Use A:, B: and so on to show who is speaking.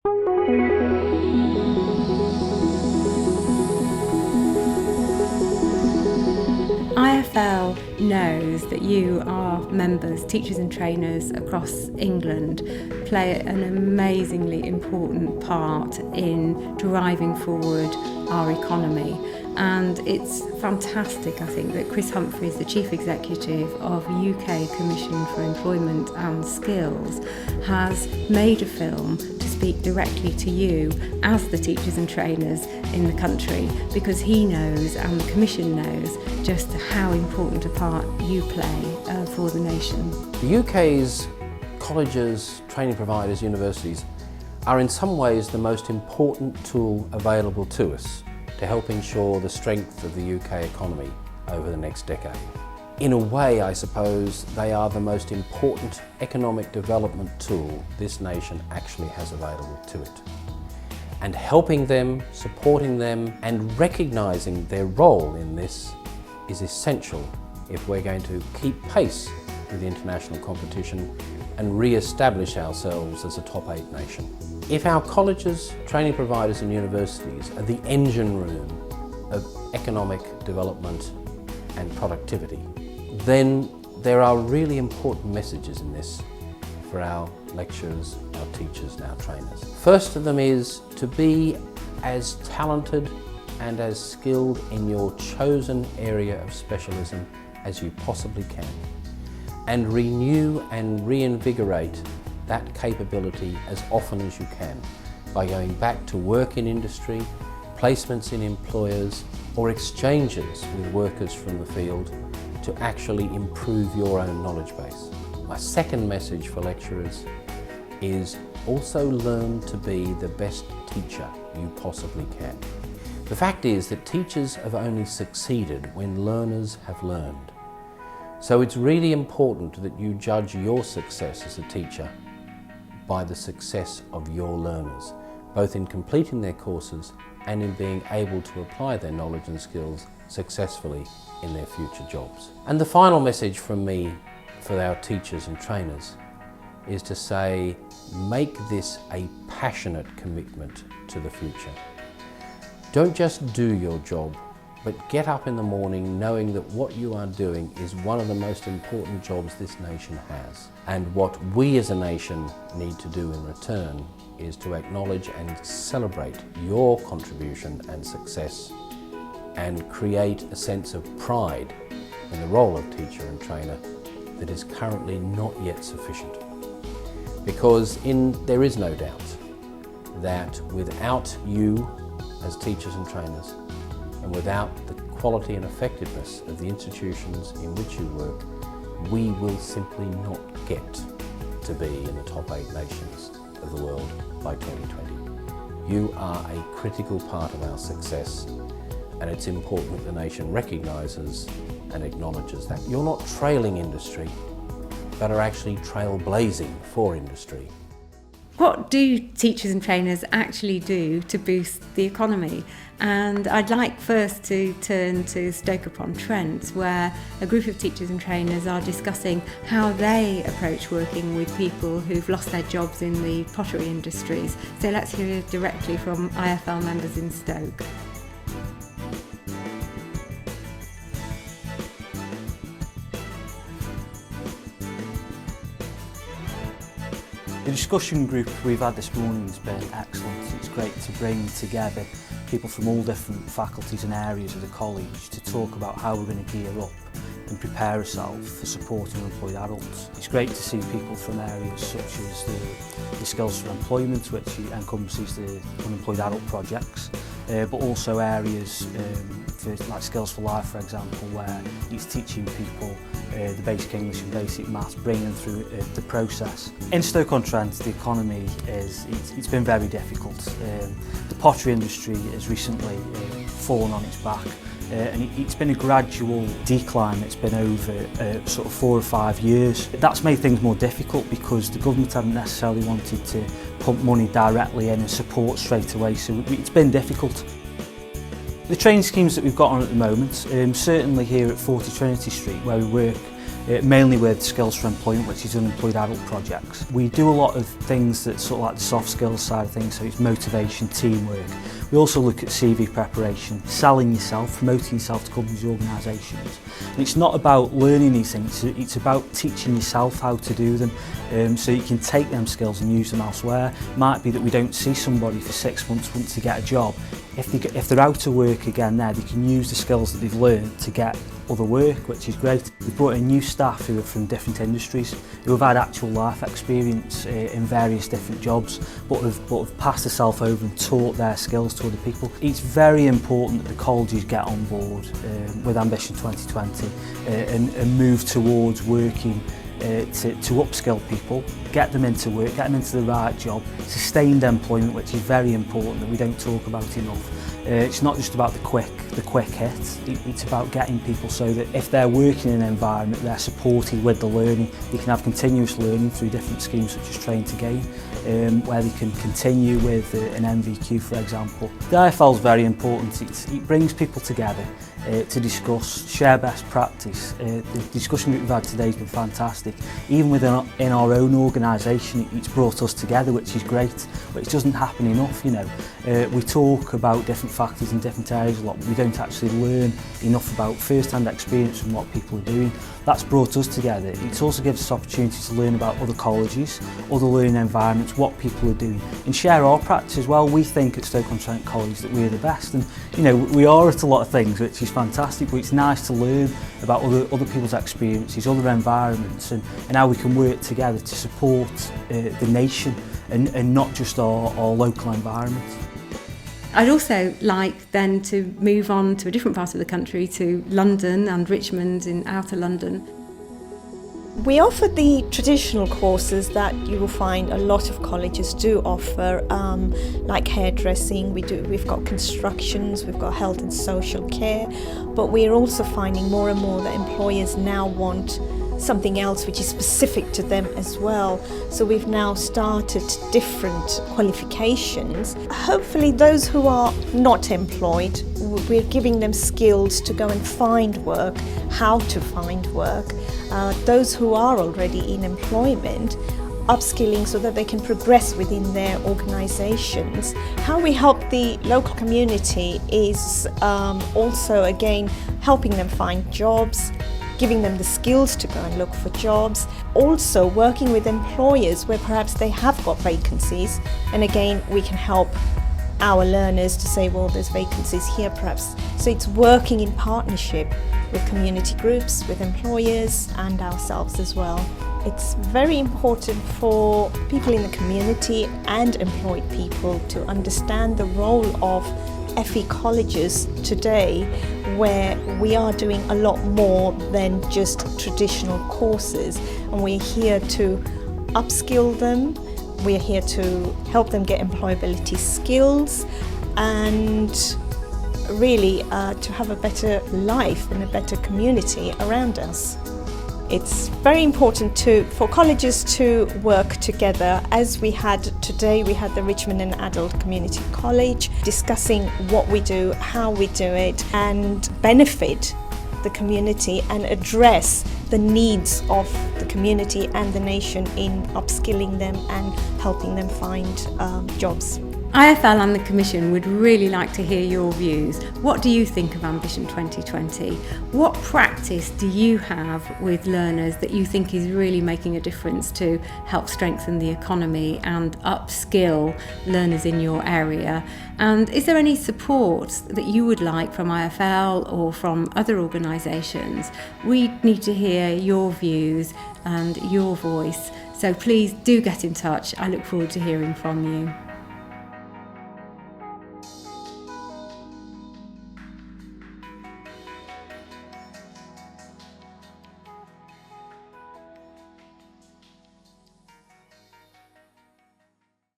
A: IfL knows that you, our members, teachers and trainers across England, play an amazingly important part in driving forward our economy. And it's fantastic, I think, that Chris Humphreys, the Chief Executive of UK Commission for Employment and Skills, has made a film to speak directly to you as the teachers and trainers in the country, because he knows and the Commission knows just how important a part you play for the nation.
B: The UK's colleges, training providers, universities are in some ways the most important tool available to us to help ensure the strength of the UK economy over the next decade. In a way, I suppose, they are the most important economic development tool this nation actually has available to it. And helping them, supporting them, and recognising their role in this is essential if we're going to keep pace with international competition and re-establish ourselves as a top 8 nation. If our colleges, training providers and universities are the engine room of economic development and productivity, then there are really important messages in this for our lecturers, our teachers and our trainers. First of them is to be as talented and as skilled in your chosen area of specialism as you possibly can, and renew and reinvigorate that capability as often as you can by going back to work in industry, placements in employers, or exchanges with workers from the field to actually improve your own knowledge base. My second message for lecturers is also learn to be the best teacher you possibly can. The fact is that teachers have only succeeded when learners have learned. So it's really important that you judge your success as a teacher by the success of your learners, both in completing their courses and in being able to apply their knowledge and skills successfully in their future jobs. And the final message from me for our teachers and trainers is to say, make this a passionate commitment to the future. Don't just do your job, but get up in the morning knowing that what you are doing is one of the most important jobs this nation has. And what we as a nation need to do in return is to acknowledge and celebrate your contribution and success and create a sense of pride in the role of teacher and trainer that is currently not yet sufficient. Because there is no doubt that without you as teachers and trainers, and without the quality and effectiveness of the institutions in which you work, we will simply not get to be in the top 8 nations of the world by 2020. You are a critical part of our success, and it's important that the nation recognises and acknowledges that. You're not trailing industry, but are actually trailblazing for industry.
A: What do teachers and trainers actually do to boost the economy? And I'd like first to turn to Stoke-upon-Trent, where a group of teachers and trainers are discussing how they approach working with people who've lost their jobs in the pottery industries. So let's hear directly from IfL members in Stoke.
C: The discussion group we've had this morning has been excellent. It's great to bring together people from all different faculties and areas of the college to talk about how we're going to gear up and prepare ourselves for supporting unemployed adults. It's great to see people from areas such as the Skills for Employment, which encompasses the unemployed adult projects, but also areas like Skills for Life, for example, where it's teaching people the basic English and basic maths, bringing them through the process. In Stoke-on-Trent, the economy it's been very difficult. The pottery industry has recently fallen on its back, and it's been a gradual decline that's been over sort of 4 or 5 years. That's made things more difficult because the government haven't necessarily wanted to pump money directly in and support straight away, so it's been difficult. The training schemes that we've got on at the moment, certainly here at 40 Trinity Street where we work mainly with Skills for Employment, which is unemployed adult projects. We do a lot of things that sort of like the soft skills side of things, so it's motivation, teamwork. We also look at CV preparation, selling yourself, promoting yourself to companies, organisations. And it's not about learning these things, it's about teaching yourself how to do them, so you can take them skills and use them elsewhere. It might be that we don't see somebody for 6 months once they get a job. If they're out of work again there, they can use the skills that they've learned to get other work, which is great. We've brought in new staff who are from different industries, who have had actual life experience in various different jobs, but have passed themselves over and taught their skills to other people. It's very important that the colleges get on board with Ambition 2020 and move towards working to upskill people, get them into work, get them into the right job, sustained employment, which is very important that we don't talk about enough. It's not just about the quick hit, it's about getting people so that if they're working in an environment, they're supported with the learning. They can have continuous learning through different schemes such as Train to Gain, where they can continue with an MVQ, for example. The IfL is very important. It brings people together to discuss, share best practice. The discussion that we've had today has been fantastic. Even within in our own organisation, it's brought us together, which is great, but it doesn't happen enough, you know. We talk about different factors in different areas a lot, but we don't actually learn enough about first-hand experience from what people are doing. That's brought us together. It also gives us opportunities to learn about other colleges, other learning environments, what people are doing, and share our practice as well. We think at Stoke-on-Trent College that we're the best, and you know, we are at a lot of things, which is fantastic, but it's nice to learn about other people's experiences, other environments, and how we can work together to support the nation and not just our local environment.
A: I'd also like then to move on to a different part of the country, to London and Richmond in outer London.
D: We offer the traditional courses that you will find a lot of colleges do offer, like hairdressing, we've got constructions, we've got health and social care, but we're also finding more and more that employers now want something else which is specific to them as well. So we've now started different qualifications. Hopefully those who are not employed, we're giving them skills to go and find work, how to find work. Those who are already in employment, upskilling so that they can progress within their organisations. How we help the local community is also again helping them find jobs, giving them the skills to go and look for jobs, also working with employers where perhaps they have got vacancies, and again we can help our learners to say, well, there's vacancies here perhaps. So it's working in partnership with community groups, with employers and ourselves as well. It's very important for people in the community and employed people to understand the role of FE colleges today, where we are doing a lot more than just traditional courses, and we're here to upskill them, we're here to help them get employability skills and really to have a better life and a better community around us. It's very important for colleges to work together. As we had today, we had the Richmond and Adult Community College discussing what we do, how we do it, and benefit the community and address the needs of the community and the nation in upskilling them and helping them find jobs.
A: IfL and the Commission would really like to hear your views. What do you think of Ambition 2020? What practice do you have with learners that you think is really making a difference to help strengthen the economy and upskill learners in your area? And is there any support that you would like from IfL or from other organisations? We need to hear your views and your voice. So please do get in touch. I look forward to hearing from you.